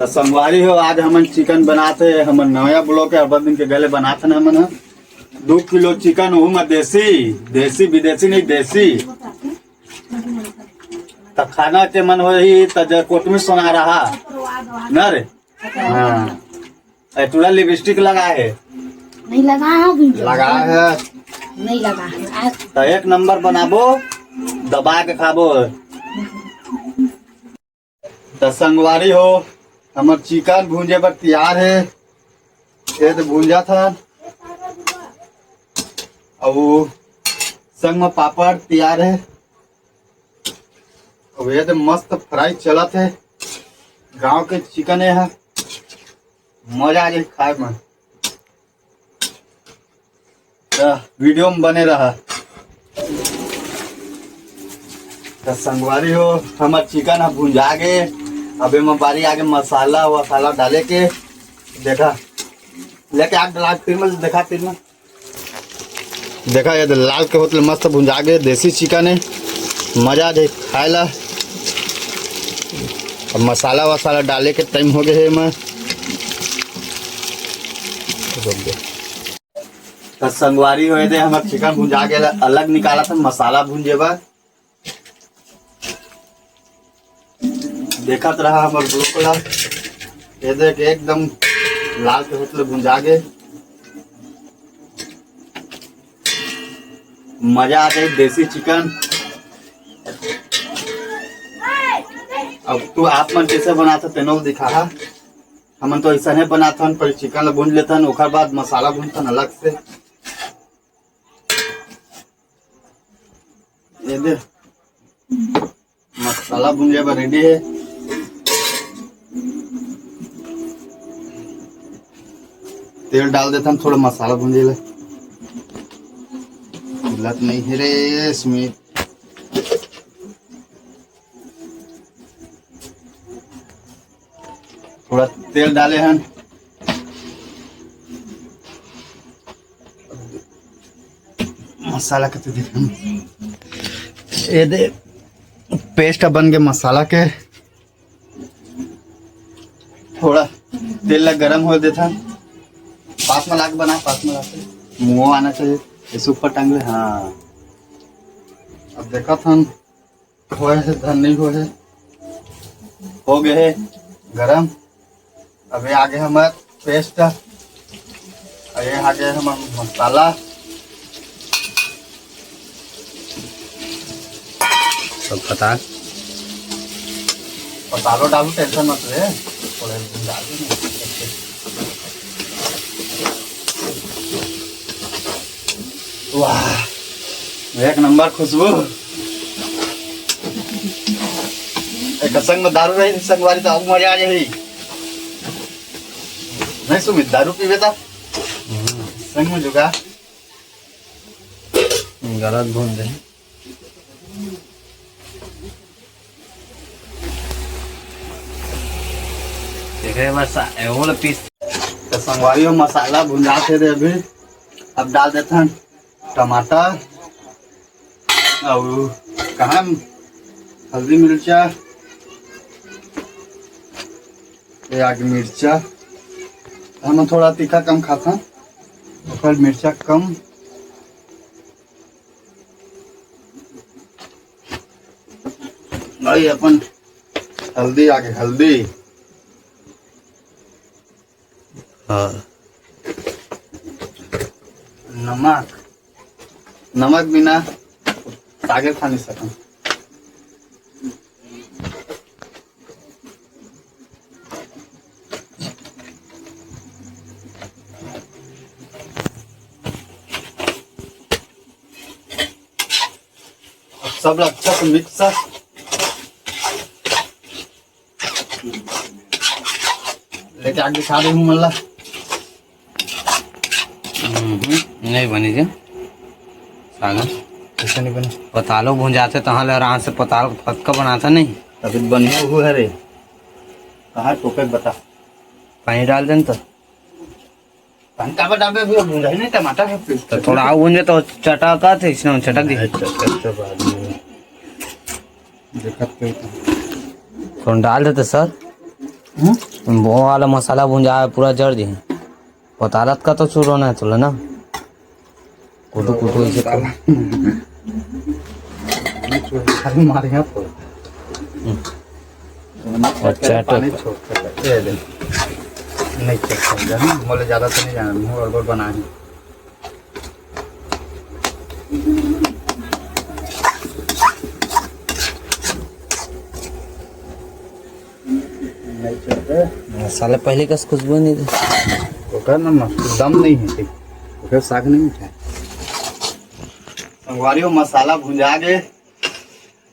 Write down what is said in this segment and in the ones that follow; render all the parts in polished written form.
तो संगवारी हो, आज हमन चिकन बनाते हमन नया ब्लॉक है। हर दिन के गले बनाते ना हमन 2 किलो चिकन, वो में देसी विदेशी नहीं देसी। तो खाना के मन हो ही तो कोटमी सुना रहा न रे। हाँ पूरा लिपस्टिक लगा है? नहीं लगा है, लगा है नहीं लगा है। तो 1 नंबर बनाबो, दबा के खाबो। तो संगवारी हो, हमार चिकन भूंजे पर तैयार है। ये तो भूंजा था और संग में पापड़ तैयार है। और ये तो मस्त फ्राई चलत है। गांव के चिकन है, मजा आ जाए खाए में। तो वीडियो में बने रहा। तो संगवारी हो, हमार चिकन भूंजा गए। अबे में बारी आगे मसाला वसाला डाले के देखा लेके आग डाल फिर में देखा देखा ये लाल के होटल मस्त भुंजा गए। देसी चिकन है, मजा दे खाए ला। अब मसाला वसाला डाले के टाइम हो गए है मैं तो संगवारी हुए थे। हमारे चिकन भुंजा गया, अलग निकाला था मसाला भुंजे बा। देखत रहा हमारे ब्रोकला, ये देख एकदम लाल के होटल भुंजा गए। मजा आ गई देसी चिकन। अब तू आप मन कैसे बनाता तेनो दिखा। हमन तो ऐसा नहीं बनाता, पर चिकन भूंज लेता ओकर बाद मसाला भूंजता अलग से। ये दे मसाला भूंजे पर रेडी है। तेल डाल देता हूँ, थोड़ा मसाला भूंजे ले। गलत नहीं है रे इसमें। थोड़ा तेल डाले हैं। मसाला के देख ये दे पेस्ट बन गए मसाला के। थोड़ा तेल लग गरम हो देता। पास में लाके बना, पास में लाके मुँह आना चाहिए इस ऊपर टांगे। हाँ अब देखा था हो धन नहीं हो गए है गरम। अभी आगे हमारे पेस्ट, ये आगे हमारा मसाला सब पतालो डालू, टेंशन मत ले। थोड़े डाल वाह एक नंबर खुशबू। एक संग में दारू रही संगवारी तो मजा आ जाए। नहीं सुमित दारू पीवे था संग में जुगा गलत भून दे। पीस तो संगवारी में मसाला भुंजाते थे अभी। अब डाल देते हैं टमाटर और कहाँ हल्दी मिर्चा, ये आगे मिर्चा। हम थोड़ा तीखा कम खाता, और मिर्चा कम। भाई अपन हल्दी आगे हल्दी, हाँ नमक बिना आगे खा नहीं सकता। सब अच्छा से मिक्स लेके आगे खा दे मल्ला। नहीं बनी जी सागर कैसे नहीं बने? पतालो भुंजाते तो आराम से पताल फटका बनाता नहीं। तभी बनिया हुआ है रे। कहाँ टोपे बता, पानी डाल दें तो पानी का बता भी भुंजा ही नहीं। टमाटर है तो थोड़ा आग भुंजे तो चटका थे, इसने चटक दी। देखते कौन डाल देते सर? वो वाला मसाला भुंजा पूरा जड़ दी पतालत का तो चूर होना है तुला ना कुटू कुटू ऐसे कर मारे यहाँ पर अच्छा पानी छोड़ कर ये दे नहीं चेक समझा ना बोले ज़्यादा तो नहीं जाना मुँह और बना है नहीं चलते मसाला पहले का खुशबू नहीं थी तो करना ना दम नहीं है ठीक तो फिर साग नहीं उठाए संगवारी मसाला भुंजा गए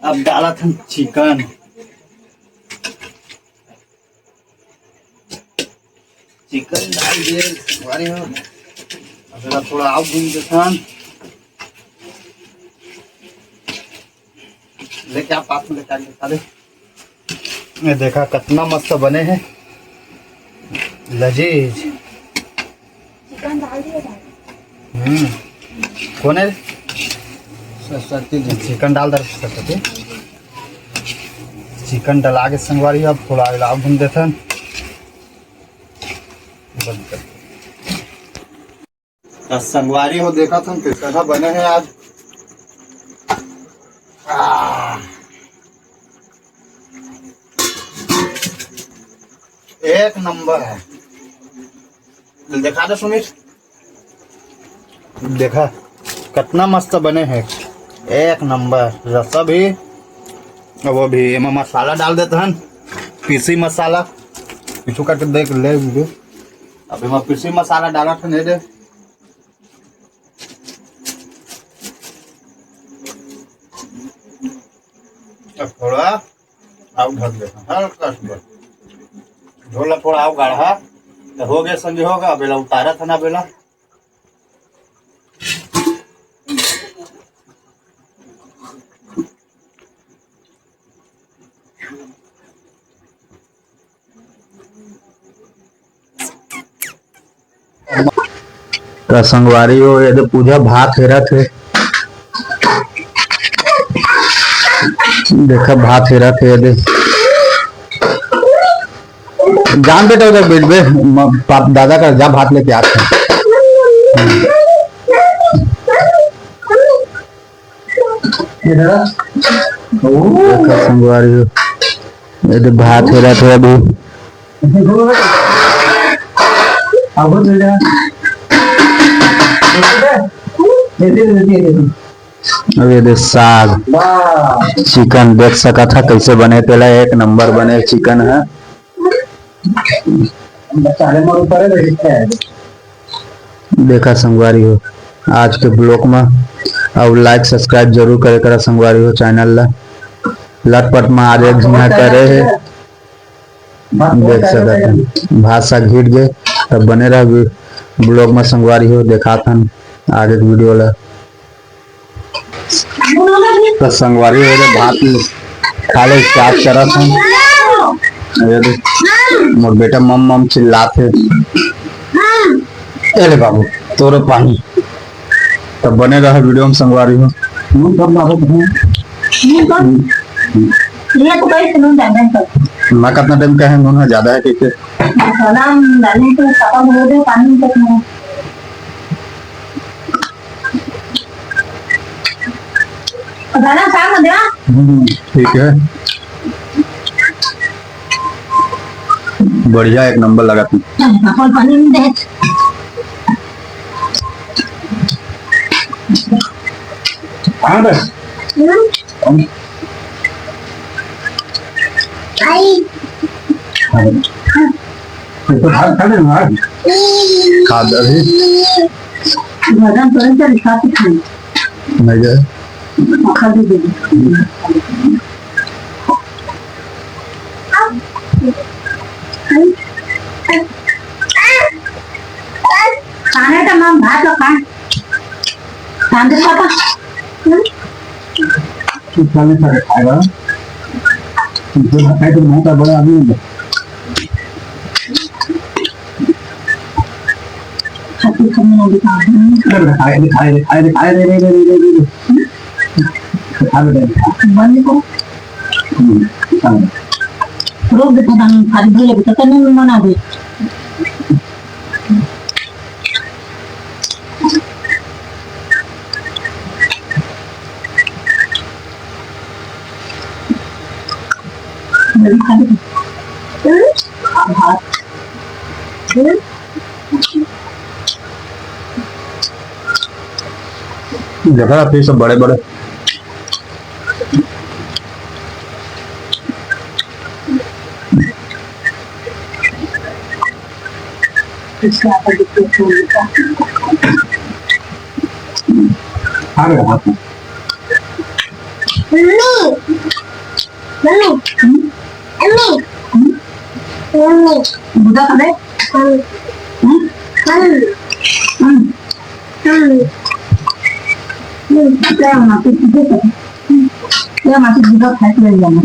अब डाला था चिकन चिकन डाल दिए संगवारी हो अब थोड़ा आओ भून देता लेके आप पास में लेकर दिखा दे ये देखा कितना मस्त बने हैं लजीज चिकन डाल दिया कौन है सरस्वती चिकन डाल दर सकते चिकन डला के संगवारी अब थोड़ा इलाव भून देते हैं बंद कर तो संगवारी हो देखा था किस तरह बने हैं आज एक नंबर है देखा था सुनील देखा कितना मस्त बने हैं एक नंबर रसा भी वो भी एमा मसाला डाल देते हैं पीसी मसाला पीछू करके देख ले वीडियो अभी मैं पीसी मसाला डाला था नहीं दे अब थोड़ा आउ ढक देता हल्का सा झोला थोड़ा आउ गाढ़ा तो हो गया संजय होगा बेला उतारा था ना बेला तो संगवारी हो ये तो पूजा भात हेरा थे देखा भात हेरा थे ये जान बेटा उधर बैठ बे पाप दादा का जा भात लेके आते हैं देखा संगवारी हो ये तो भात हेरा थे अभी अब ये देख साग चिकन देख सका था कैसे बने पहला एक नंबर बने चिकन है देखा संगवारी हो आज के ब्लॉग में अब लाइक सब्सक्राइब जरूर करे करा संगवारी हो चैनल ला लटपट में आज एक झिंगा करे है देख सका था भात साग घिट गए तब बने रहा ब्लॉग में संगवारी हो देखा था आगे वीडियो ला तो संगवारी हो भात खा ले स्टार्ट करा था मोर बेटा मम मम चिल्लाते अरे बाबू तोरे पानी तब बने रहा वीडियो में संगवारी हो मैं कितना टाइम का है नून ज्यादा है कैसे ठीक है बढ़िया एक नंबर लगा तू खाने का नाम भात और खान खाने पापा खाने सारे खाएगा जो खाए तो बहुत बड़ा आदमी है खाते खाने वाली खाए खाए खाए खाए रे रे रे रे रे खा ले बंद को रोक देते हम खाली भूले भी तो नहीं मना दे मेरी खाली देखा आप ये सब बड़े बड़े आ गया हाथ में बुधा खाले क्या मासी बुधा खाए ले जाना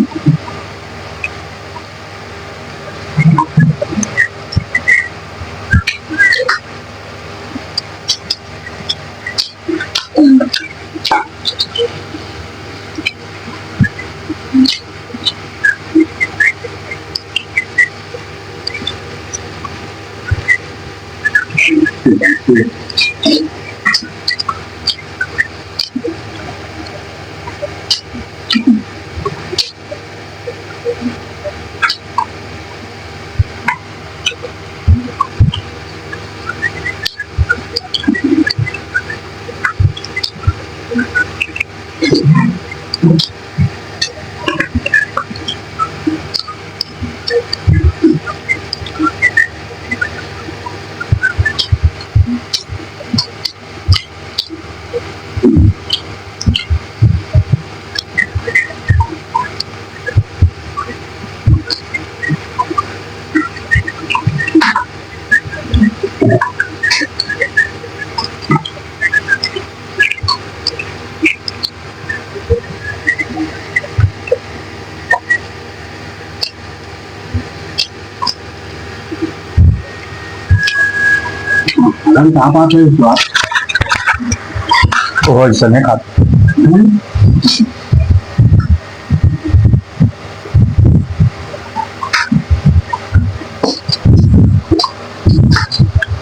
हम कहाँ पाते हैं स्वाद और सने खाते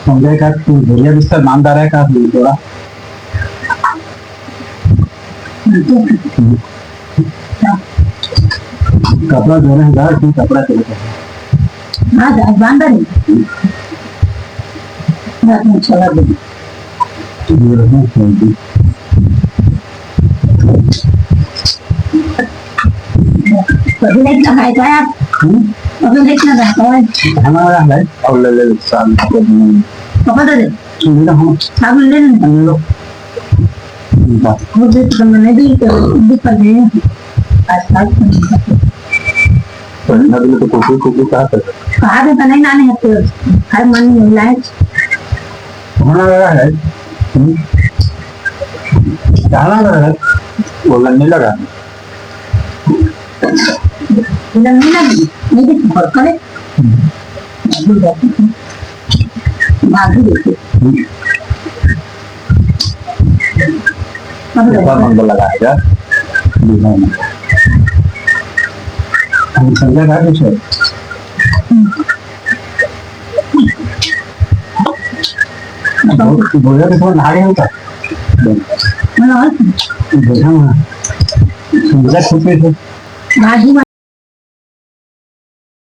समझे का तू भैया बिस्तर ईमानदार है का थोड़ा कपड़ा धोने जा तू कपड़ा चले हाँ बांधा नहीं रात में चला गया कभी नहीं लगाए थे आप कभी नहीं लगाता है हमारा है और ले ले साल पापा दे सुनिए हम साबुन ले लेना वो भी तो मैंने भी कर दिए आज पढ़ना भी तो कुछ कहा देता नहीं नाने है तो हर मन में लाए हमारा है जाना है बोलने नहीं लगा नहीं लगी नहीं देखी पर करे भाग देते मंगल लगाएगा हम समझा था कुछ बोला कि थोड़ा नहाने होता देखा वहाँ समझा खुद पे थे भाजी